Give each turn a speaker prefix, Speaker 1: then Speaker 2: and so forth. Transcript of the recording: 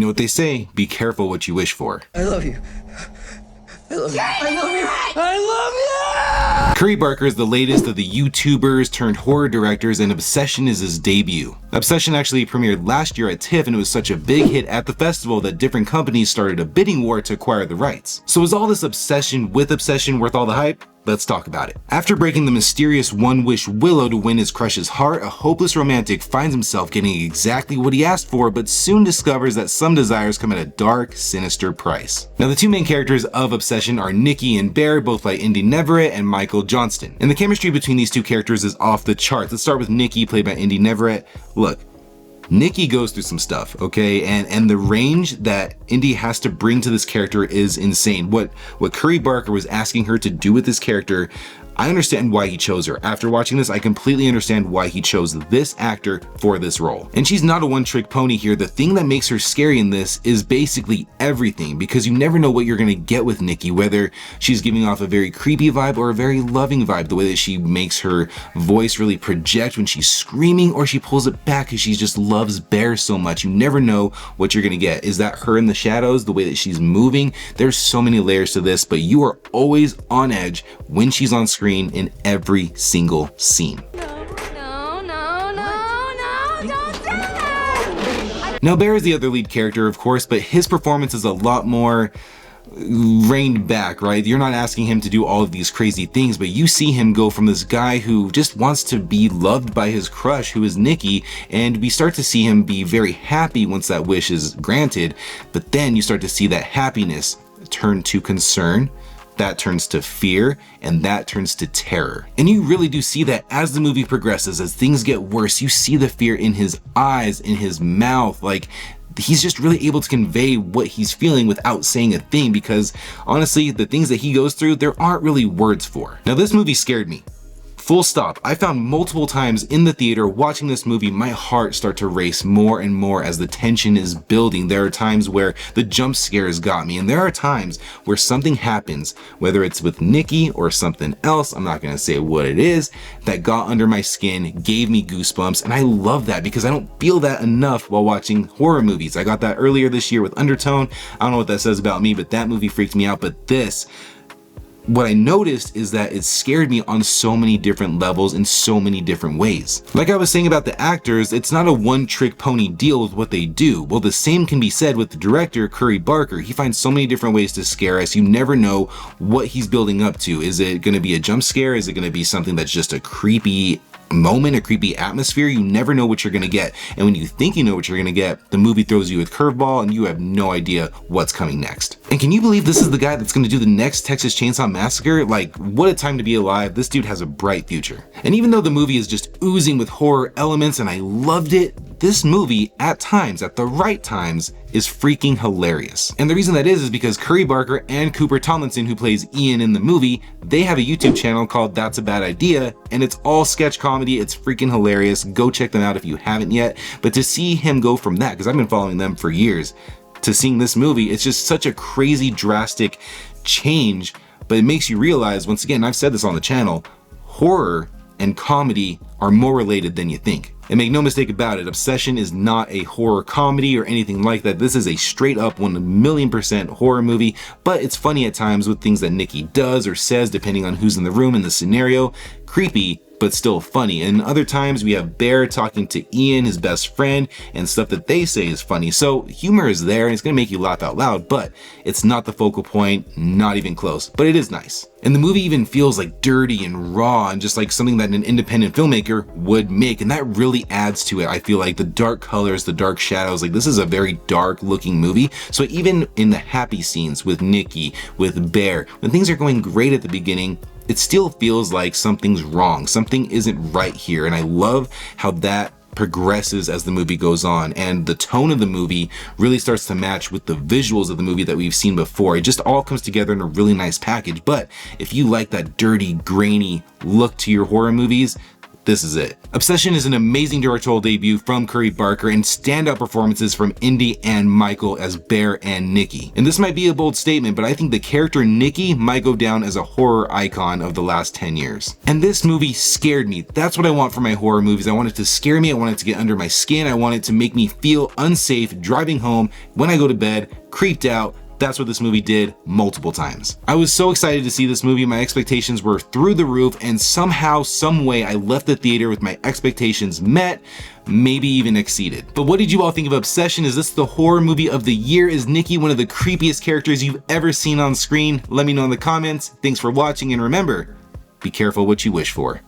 Speaker 1: know what they say, be careful what you wish for.
Speaker 2: I love you. I love you. I love you. I love you!
Speaker 1: Curry Barker is the latest of the YouTubers turned horror directors, and Obsession is his debut. Obsession actually premiered last year at TIFF, and it was such a big hit at the festival that different companies started a bidding war to acquire the rights. So is all this obsession with Obsession worth all the hype? Let's talk about it. After breaking the mysterious One-Wish Willow to win his crush's heart, a hopeless romantic finds himself getting exactly what he asked for, but soon discovers that some desires come at a dark, sinister price. Now, the two main characters of Obsession are Nikki and Bear, both by Indy Neverett and Michael Johnston. And the chemistry between these two characters is off the charts. Let's start with Nikki, played by Indy Neverett. Look, Nikki goes through some stuff, okay? And the range that Indy has to bring to this character is insane. What Curry Barker was asking her to do with this character, I understand why he chose her. After watching this, I completely understand why he chose this actor for this role. And she's not a one-trick pony here. The thing that makes her scary in this is basically everything, because you never know what you're gonna get with Nikki, whether she's giving off a very creepy vibe or a very loving vibe, the way that she makes her voice really project when she's screaming, or she pulls it back because she just loves Bear so much. You never know what you're gonna get. Is that her in the shadows, the way that she's moving? There's so many layers to this, but you are always on edge when she's on screen in every single scene.
Speaker 3: No, don't do that!
Speaker 1: Now, Bear is the other lead character, of course, but his performance is a lot more reined back, right? You're not asking him to do all of these crazy things, but you see him go from this guy who just wants to be loved by his crush, who is Nikki, and we start to see him be very happy once that wish is granted, but then you start to see that happiness turn to concern, that turns to fear, and that turns to terror. And you really do see that as the movie progresses, as things get worse, you see the fear in his eyes, in his mouth, like he's just really able to convey what he's feeling without saying a thing, because honestly, the things that he goes through, there aren't really words for. Now, this movie scared me. Full stop. I found multiple times in the theater watching this movie, my heart start to race more and more as the tension is building. There are times where the jump scares got me, and there are times where something happens, whether it's with Nikki or something else, I'm not gonna say what it is, that got under my skin, gave me goosebumps, and I love that because I don't feel that enough while watching horror movies. I got that earlier this year with Undertone. I don't know what that says about me, but that movie freaked me out. But this, what I noticed is that it scared me on so many different levels in so many different ways. Like I was saying about the actors, it's not a one-trick pony deal with what they do. Well, the same can be said with the director, Curry Barker. He finds so many different ways to scare us. You never know what he's building up to. Is it gonna be a jump scare? Is it gonna be something that's just a creepy moment, a creepy atmosphere? You never know what you're gonna get. And when you think you know what you're gonna get, the movie throws you a curveball and you have no idea what's coming next. And can you believe this is the guy that's gonna do the next Texas Chainsaw Massacre? Like, what a time to be alive. This dude has a bright future. And even though the movie is just oozing with horror elements and I loved it, this movie at times, at the right times, is freaking hilarious. And the reason that is because Curry Barker and Cooper Tomlinson, who plays Ian in the movie, they have a YouTube channel called That's a Bad Idea, and it's all sketch comedy. It's freaking hilarious. Go check them out if you haven't yet. But to see him go from that, because I've been following them for years, to seeing this movie, it's just such a crazy, drastic change. But it makes you realize, once again, I've said this on the channel, horror and comedy are more related than you think. And make no mistake about it, Obsession is not a horror comedy or anything like that. This is a straight up 1,000,000% horror movie, but it's funny at times with things that Nikki does or says, depending on who's in the room and the scenario. Creepy, but still funny. And other times we have Bear talking to Ian, his best friend, and stuff that they say is funny. So humor is there and it's gonna make you laugh out loud, but it's not the focal point, not even close, but it is nice. And the movie even feels like dirty and raw and just like something that an independent filmmaker would make. And that really adds to it. I feel like the dark colors, the dark shadows, like this is a very dark looking movie. So even in the happy scenes with Nikki, with Bear, when things are going great at the beginning, it still feels like something's wrong. Something isn't right here. And I love how that progresses as the movie goes on, and the tone of the movie really starts to match with the visuals of the movie that we've seen before. It just all comes together in a really nice package. But if you like that dirty, grainy look to your horror movies, this is it. Obsession is an amazing directorial debut from Curry Barker and standout performances from Indy and Michael as Bear and Nikki. And this might be a bold statement, but I think the character Nikki might go down as a horror icon of the last 10 years. And this movie scared me. That's what I want from my horror movies. I want it to scare me. I want it to get under my skin. I want it to make me feel unsafe driving home when I go to bed, creeped out. That's what this movie did multiple times. I was so excited to see this movie. My expectations were through the roof, and somehow, some way, I left the theater with my expectations met, maybe even exceeded. But what did you all think of Obsession? Is this the horror movie of the year? Is Nikki one of the creepiest characters you've ever seen on screen? Let me know in the comments. Thanks for watching, and remember, be careful what you wish for.